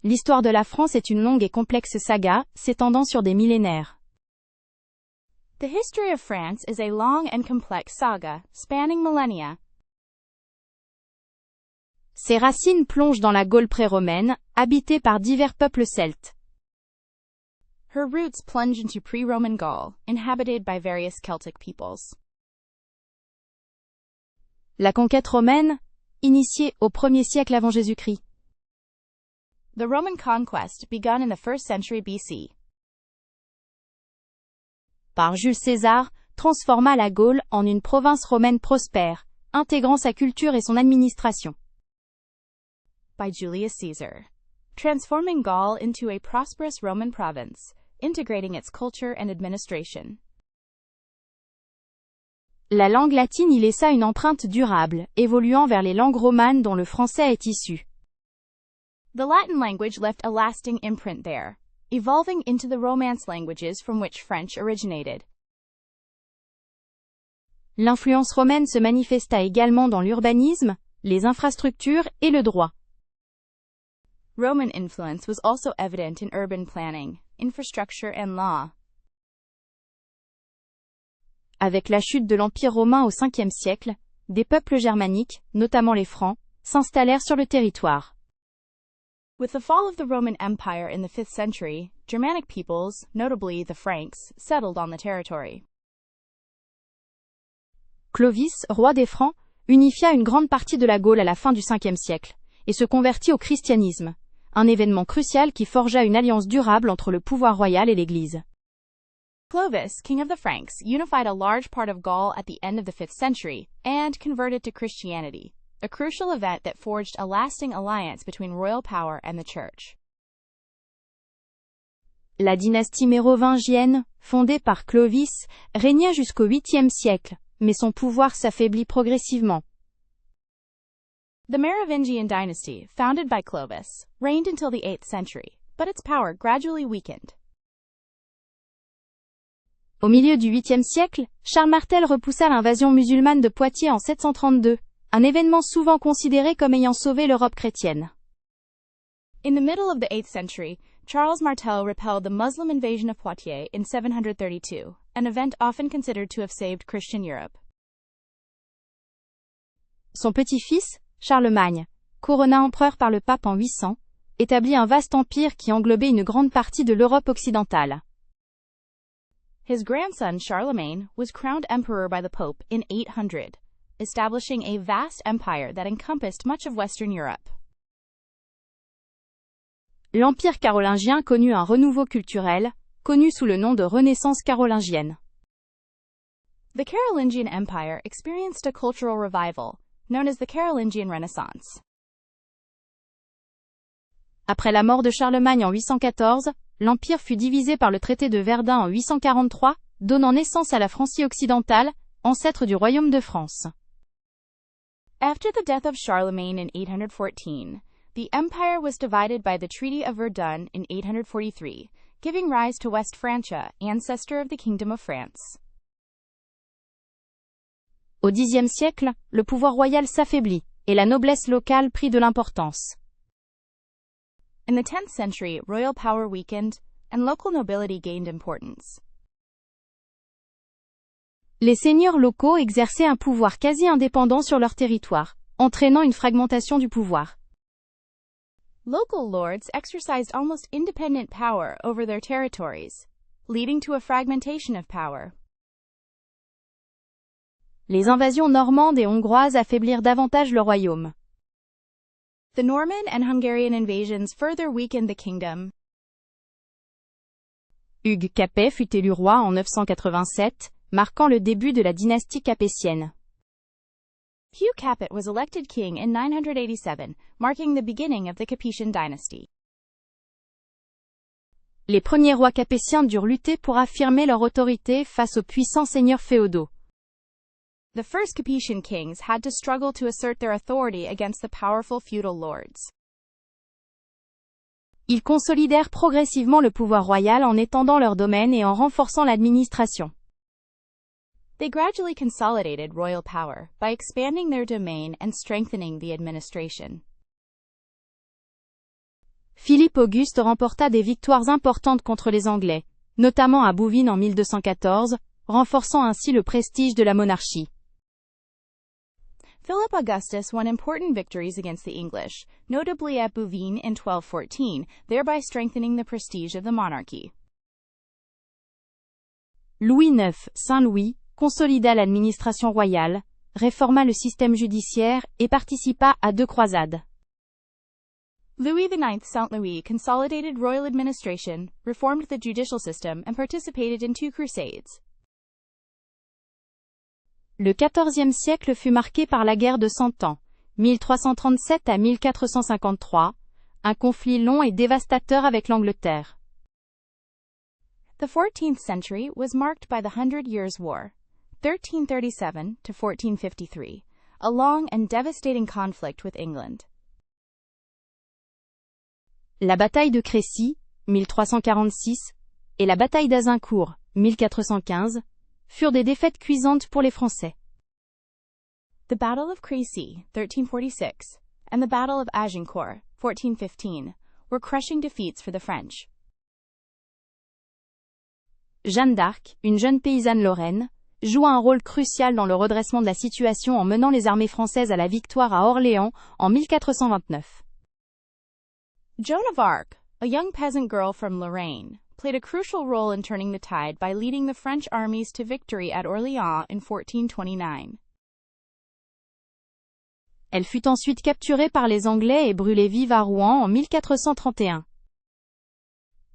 L'histoire de la France est une longue et complexe saga, s'étendant sur des millénaires. The history of France is a long and complex saga, spanning millennia. Ses racines plongent dans la Gaule pré-romaine, habitée par divers peuples celtes. Her roots plunge into pre-Roman Gaul, inhabited by various Celtic peoples. La conquête romaine, initiée au 1er siècle avant Jésus-Christ. The Roman conquest begun in the 1st century BC. Par Jules César, transforma la Gaule en une province romaine prospère, intégrant sa culture et son administration. By Julius Caesar, transforming Gaul into a prosperous Roman province, integrating its culture and administration. La langue latine y laissa une empreinte durable, évoluant vers les langues romanes dont le français est issu. The Latin language left a lasting imprint there, evolving into the Romance languages from which French originated. L'influence romaine se manifesta également dans l'urbanisme, les infrastructures et le droit. Roman influence was also evident in urban planning, infrastructure and law. Avec la chute de l'Empire romain au 5e siècle, des peuples germaniques, notamment les Francs, s'installèrent sur le territoire. With the fall of the Roman Empire in the 5th century, Germanic peoples, notably the Franks, settled on the territory. Clovis, roi des Francs, unifia une grande partie de la Gaule à la fin du 5e siècle, et se convertit au christianisme, un événement crucial qui forgea une alliance durable entre le pouvoir royal et l'Église. Clovis, king of the Franks, unified a large part of Gaul at the end of the 5th century, and converted to Christianity, a crucial event that forged a lasting alliance between royal power and the Church. La dynastie mérovingienne, fondée par Clovis, régna jusqu'au 8e siècle, mais son pouvoir s'affaiblit progressivement. The Merovingian dynasty, founded by Clovis, reigned until the 8th century, but its power gradually weakened. Au milieu du 8e siècle, Charles Martel repoussa l'invasion musulmane de Poitiers en 732, un événement souvent considéré comme ayant sauvé l'Europe chrétienne. In the middle of the 8th century, Charles Martel repelled the Muslim invasion of Poitiers in 732, an event often considered to have saved Christian Europe. Son petit-fils, Charlemagne, couronna empereur par le pape en 800, établit un vaste empire qui englobait une grande partie de l'Europe occidentale. His grandson Charlemagne was crowned emperor by the Pope in 800, establishing a vast empire that encompassed much of Western Europe. L'Empire carolingien connut un renouveau culturel, connu sous le nom de Renaissance carolingienne. The Carolingian Empire experienced a cultural revival, known as the Carolingian Renaissance. Après la mort de Charlemagne en 814, l'Empire fut divisé par le traité de Verdun en 843, donnant naissance à la Francie occidentale, ancêtre du royaume de France. After the death of Charlemagne in 814, the empire was divided by the Treaty of Verdun in 843, giving rise to West Francia, ancestor of the Kingdom of France. Au Xe siècle, le pouvoir royal s'affaiblit, et la noblesse locale prit de l'importance. In the 10th century, royal power weakened, and local nobility gained importance. Les seigneurs locaux exerçaient un pouvoir quasi indépendant sur leur territoire, entraînant une fragmentation du pouvoir. Local lords exercised almost independent power over their territories, leading to a fragmentation of power. Les invasions normandes et hongroises affaiblirent davantage le royaume. The Norman and Hungarian invasions further weakened the kingdom. Hugues Capet fut élu roi en 987, marquant le début de la dynastie capétienne. Hugh Capet was elected king in 987, marking the beginning of the Capetian dynasty. Les premiers rois capétiens durent lutter pour affirmer leur autorité face aux puissants seigneurs féodaux. The first Capetian kings had to struggle to assert their authority against the powerful feudal lords. Ils consolidèrent progressivement le pouvoir royal en étendant leur domaine et en renforçant l'administration. They gradually consolidated royal power by expanding their domain and strengthening the administration. Philippe Philippe Auguste remporta des victoires importantes contre les Anglais, notamment à Bouvines en 1214, renforçant ainsi le prestige de la monarchie. Philip Augustus won important victories against the English, notably at Bouvines in 1214, thereby strengthening the prestige of the monarchy. Louis IX, Saint Louis, consolida l'administration royale, réforma le système judiciaire et participa à 2 croisades. Louis IX Saint Louis consolidated royal administration, reformed the judicial system, and participated in 2 crusades. Le XIVe siècle fut marqué par la guerre de Cent Ans, 1337 à 1453, un conflit long et dévastateur avec l'Angleterre. The 14th century was marked by the Hundred Years' War, 1337 to 1453, a long and devastating conflict with England. La bataille de Crécy, 1346, et la bataille d'Azincourt, 1415, furent des défaites cuisantes pour les Français. The Battle of Crécy, 1346, and the Battle of Agincourt, 1415, were crushing defeats for the French. Jeanne d'Arc, une jeune paysanne lorraine, joua un rôle crucial dans le redressement de la situation en menant les armées françaises à la victoire à Orléans en 1429. Joan of Arc, a young peasant girl from Lorraine, played a crucial role in turning the tide by leading the French armies to victory at Orléans in 1429. Elle fut ensuite capturée par les Anglais et brûlée vive à Rouen en 1431.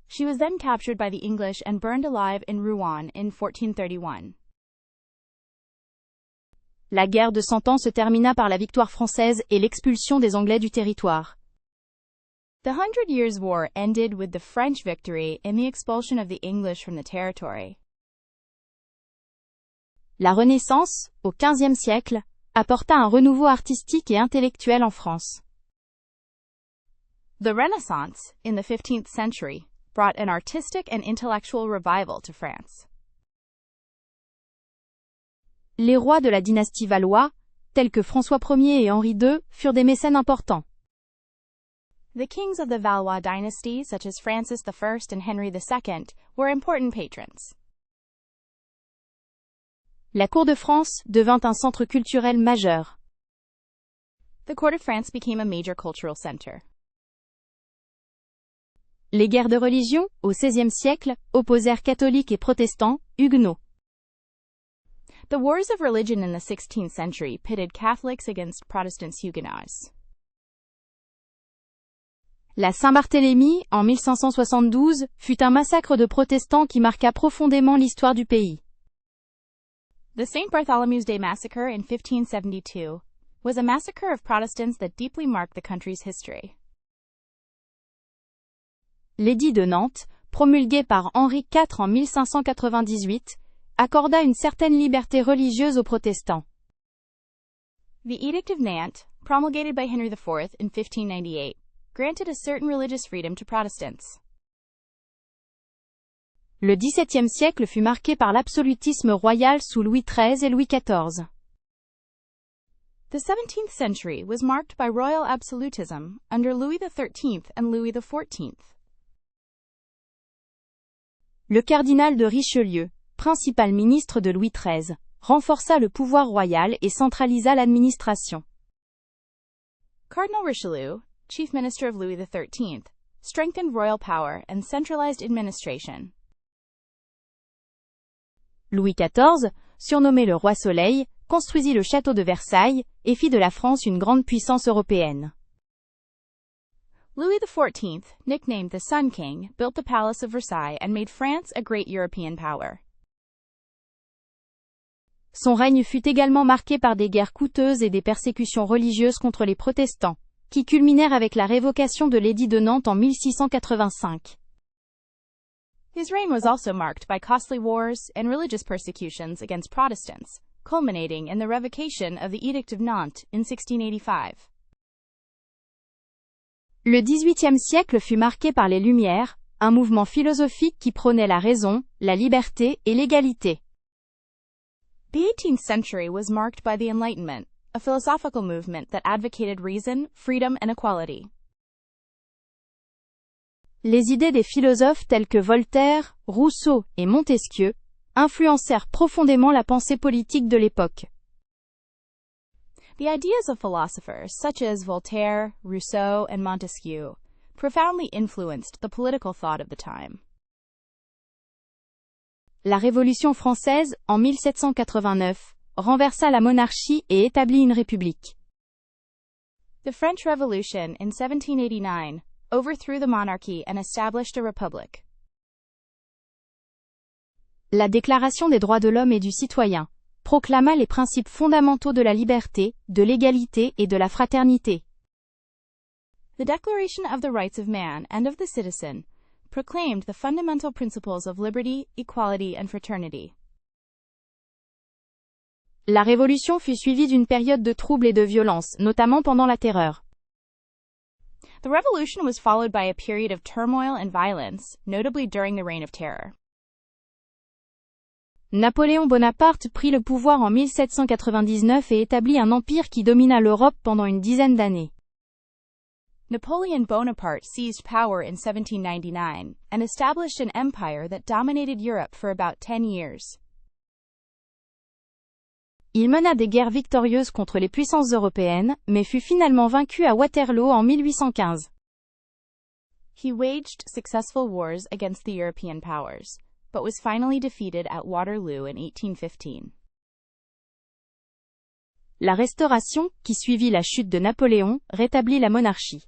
She was then captured by the English and burned alive in Rouen in 1431. La guerre de Cent Ans se termina par la victoire française et l'expulsion des Anglais du territoire. The Hundred Years' War ended with the French victory and the expulsion of the English from the territory. La Renaissance, au XVe siècle, apporta un renouveau artistique et intellectuel en France. The Renaissance, in the 15th century, brought an artistic and intellectual revival to France. Les rois de la dynastie Valois, tels que François Ier et Henri II, furent des mécènes importants. The kings of the Valois dynasty, such as Francis I and Henry II, were important patrons. La cour de France devint un centre culturel majeur. The court of France became a major cultural center. Les guerres de religion, au XVIe siècle, opposèrent catholiques et protestants, huguenots. The wars of religion in the 16th century pitted Catholics against Protestants Huguenots. La Saint-Barthélemy, en 1572, fut un massacre de protestants qui marqua profondément l'histoire du pays. The St. Bartholomew's Day Massacre in 1572 was a massacre of Protestants that deeply marked the country's history. L'édit de Nantes, promulgué par Henri IV en 1598, accorda une certaine liberté religieuse aux protestants. The Edict of Nantes, promulgated by Henry IV in 1598, granted a certain religious freedom to Protestants. Le XVIIe siècle fut marqué par l'absolutisme royal sous Louis XIII et Louis XIV. The 17th century was marked by royal absolutism under Louis XIII and Louis XIV. Le cardinal de Richelieu, principal ministre de Louis XIII, renforça le pouvoir royal et centralisa l'administration. Cardinal Richelieu, chief minister of Louis XIII, strengthened royal power and centralized administration. Louis XIV, surnommé le Roi Soleil, construisit le château de Versailles et fit de la France une grande puissance européenne. Louis XIV, nicknamed the Sun King, built the Palace of Versailles and made France a great European power. Son règne fut également marqué par des guerres coûteuses et des persécutions religieuses contre les protestants, qui culminèrent avec la révocation de l'édit de Nantes en 1685. His reign was also marked by costly wars and religious persecutions against Protestants, culminating in the revocation of the Edict of Nantes in 1685. Le XVIIIe siècle fut marqué par les Lumières, un mouvement philosophique qui prônait la raison, la liberté et l'égalité. The 18th century was marked by the Enlightenment, a philosophical movement that advocated reason, freedom, and equality. Les idées des philosophes tels que Voltaire, Rousseau et Montesquieu influencèrent profondément la pensée politique de l'époque. The ideas of philosophers such as Voltaire, Rousseau, and Montesquieu profoundly influenced the political thought of the time. La Révolution française, en 1789, renversa la monarchie et établit une république. The French Revolution in 1789 overthrew the monarchy and established a republic. La Déclaration des droits de l'homme et du citoyen proclama les principes fondamentaux de la liberté, de l'égalité et de la fraternité. The Declaration of the Rights of Man and of the Citizen proclaimed the fundamental principles of liberty, equality, and fraternity. La Révolution fut suivie d'une période de troubles et de violence, notamment pendant la Terreur. The Revolution was followed by a period of turmoil and violence, notably during the Reign of Terror. Napoléon Bonaparte prit le pouvoir en 1799 et établit un empire qui domina l'Europe pendant une dizaine d'années. Napoleon Bonaparte seized power in 1799 and established an empire that dominated Europe for about 10 years. Il mena des guerres victorieuses contre les puissances européennes, mais fut finalement vaincu à Waterloo en 1815. He waged successful wars against the European powers, but was finally defeated at Waterloo in 1815. La Restauration, qui suivit la chute de Napoléon, rétablit la monarchie.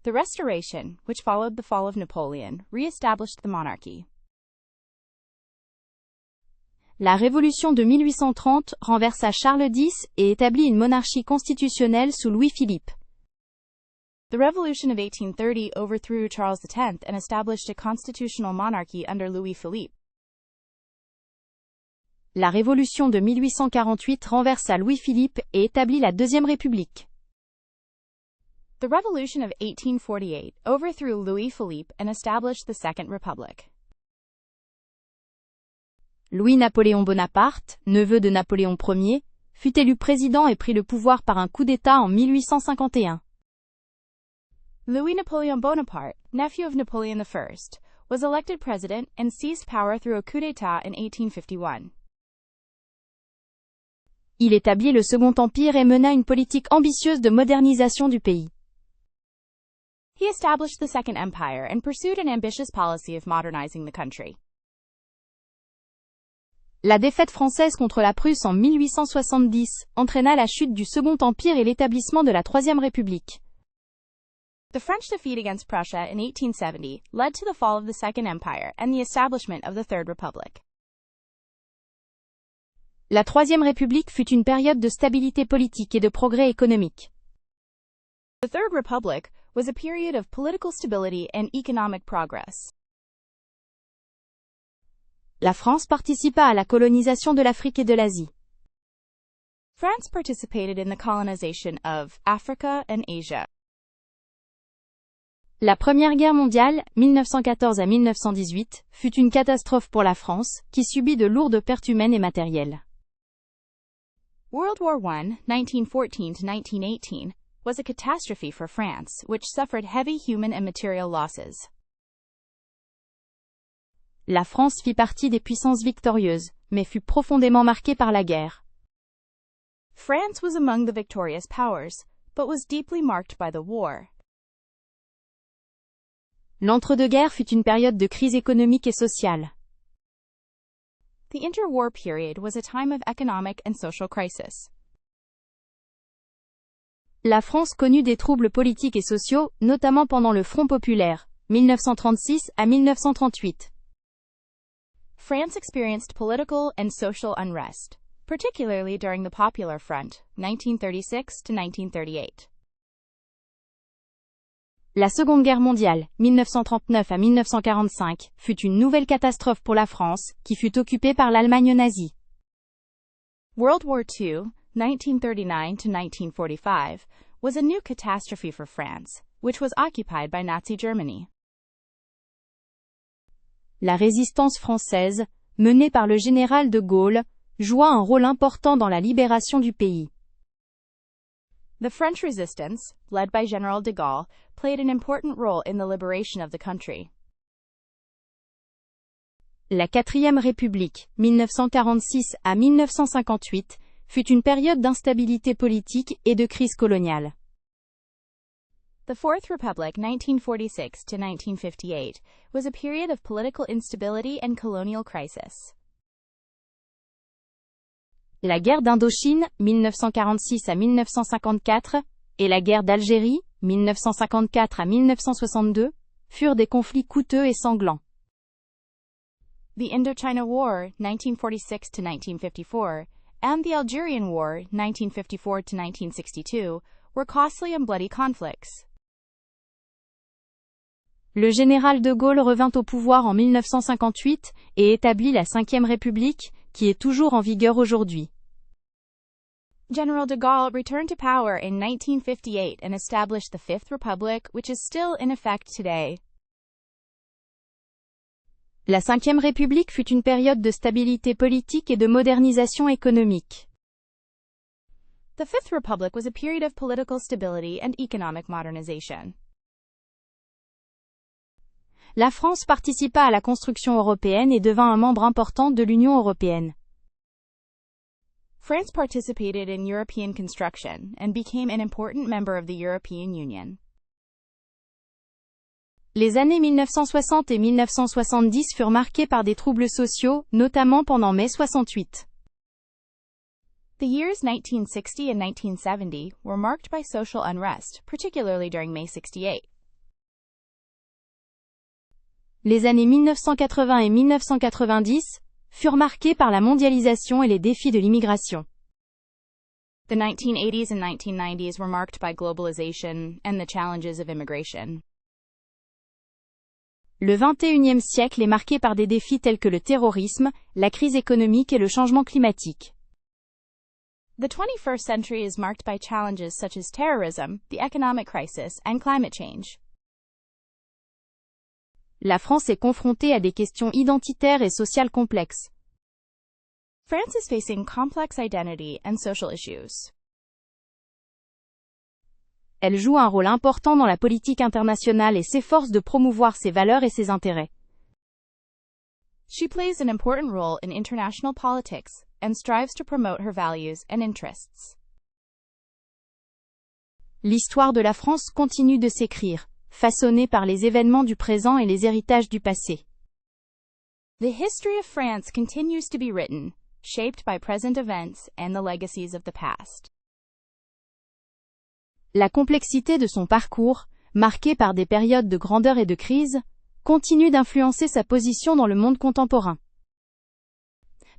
The Restoration, which followed the fall of Napoleon, re-established the monarchy. La Révolution de 1830 renversa Charles X et établit une monarchie constitutionnelle sous Louis-Philippe. The Revolution of 1830 overthrew Charles X and established a constitutional monarchy under Louis-Philippe. La Révolution de 1848 renversa Louis-Philippe et établit la Deuxième République. The Revolution of 1848 overthrew Louis-Philippe and established the Second Republic. Louis-Napoléon Bonaparte, neveu de Napoléon Ier, fut élu président et prit le pouvoir par un coup d'État en 1851. Louis-Napoleon Bonaparte, nephew of Napoleon I, was elected president and seized power through a coup d'État in 1851. Il établit le Second Empire et mena une politique ambitieuse de modernisation du pays. He established the Second Empire and pursued an ambitious policy of modernizing the country. La défaite française contre la Prusse en 1870 entraîna la chute du Second Empire et l'établissement de la Troisième République. The French defeat against Prussia in 1870 led to the fall of the Second Empire and the establishment of the Third Republic. La Troisième République fut une période de stabilité politique et de progrès économique. The Third Republic was a period of political stability and economic progress. La France participa à la colonisation de l'Afrique et de l'Asie. France participated in the colonization of Africa and Asia. La Première Guerre mondiale, 1914 à 1918, fut une catastrophe pour la France, qui subit de lourdes pertes humaines et matérielles. World War I, 1914 to 1918, was a catastrophe for France, which suffered heavy human and material losses. La France fit partie des puissances victorieuses, mais fut profondément marquée par la guerre. France was among the victorious powers, but was deeply marked by the war. L'entre-deux-guerres fut une période de crise économique et sociale. The interwar period was a time of economic and social crisis. La France connut des troubles politiques et sociaux, notamment pendant le Front populaire, 1936 à 1938. France experienced political and social unrest, particularly during the Popular Front, 1936 to 1938. La Seconde Guerre mondiale, 1939 à 1945, fut une nouvelle catastrophe pour la France, qui fut occupée par l'Allemagne nazie. World War II, 1939 to 1945, was a new catastrophe for France, which was occupied by Nazi Germany. La résistance française, menée par le général de Gaulle, joua un rôle important dans la libération du pays. The French resistance, led by General de Gaulle, played an important role in the liberation of the country. La Quatrième République, 1946 à 1958, fut une période d'instabilité politique et de crise coloniale. The Fourth Republic, 1946 to 1958, was a period of political instability and colonial crisis. La guerre d'Indochine, 1946 à 1954, et la guerre d'Algérie, 1954 à 1962, furent des conflits coûteux et sanglants. The Indochina War, 1946 to 1954, and the Algerian War, 1954 to 1962, were costly and bloody conflicts. Le général de Gaulle revint au pouvoir en 1958 et établit la Cinquième République, qui est toujours en vigueur aujourd'hui. General de Gaulle returned to power in 1958 and established the Fifth Republic, which is still in effect today. La Cinquième République fut une période de stabilité politique et de modernisation économique. The Fifth Republic was a period of political stability and economic modernization. La France participa à la construction européenne et devint un membre important de l'Union européenne. France participated in European construction and became an important member of the European Union. Les années 1960 et 1970 furent marquées par des troubles sociaux, notamment pendant mai 68. The years 1960 and 1970 were marked by social unrest, particularly during May 68. Les années 1980 et 1990 furent marquées par la mondialisation et les défis de l'immigration. The 1980s and 1990s were marked by globalization and the challenges of immigration. Le XXIe siècle est marqué par des défis tels que le terrorisme, la crise économique et le changement climatique. The 21st century is marked by challenges such as terrorism, the economic crisis, and climate change. La France est confrontée à des questions identitaires et sociales complexes. France is facing complex identity and social issues. Elle joue un rôle important dans la politique internationale et s'efforce de promouvoir ses valeurs et ses intérêts. She plays an important role in international politics and strives to promote her values and interests. L'histoire de la France continue de s'écrire, façonnée par les événements du présent et les héritages du passé. The history of France continues to be written, shaped by present events and the legacies of the past. La complexité de son parcours, marqué par des périodes de grandeur et de crise, continue d'influencer sa position dans le monde contemporain.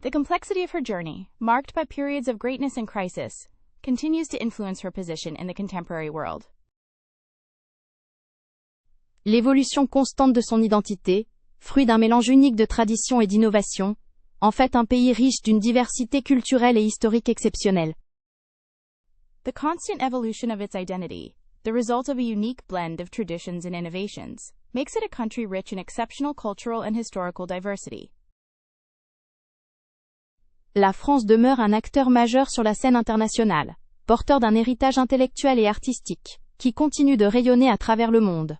The complexity of her journey, marked by periods of greatness and crisis, continues to influence her position in the contemporary world. L'évolution constante de son identité, fruit d'un mélange unique de tradition et d'innovation, en fait un pays riche d'une diversité culturelle et historique exceptionnelle. The constant evolution of its identity, the result of a unique blend of traditions and innovations, makes it a country rich in exceptional cultural and historical diversity. La France demeure un acteur majeur sur la scène internationale, porteur d'un héritage intellectuel et artistique, qui continue de rayonner à travers le monde.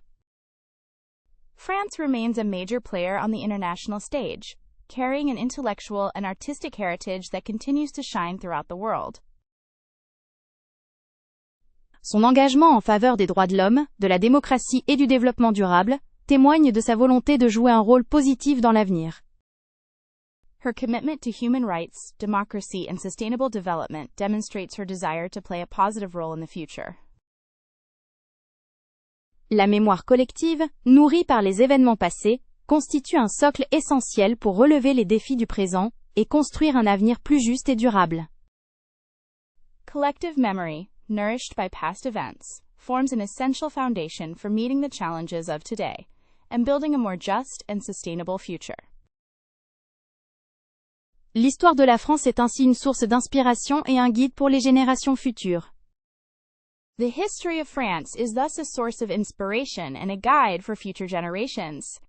France remains a major player on the international stage, carrying an intellectual and artistic heritage that continues to shine throughout the world. Son engagement en faveur des droits de l'homme, de la démocratie et du développement durable témoigne de sa volonté de jouer un rôle positif dans l'avenir. Her commitment to human rights, democracy, and sustainable development demonstrates her desire to play a positive role in the future. La mémoire collective, nourrie par les événements passés, constitue un socle essentiel pour relever les défis du présent et construire un avenir plus juste et durable. Collective memory, nourished by past events, forms an essential foundation for meeting the challenges of today and building a more just and sustainable future. L'histoire de la France est ainsi une source d'inspiration et un guide pour les générations futures. The history of France is thus a source of inspiration and a guide for future generations.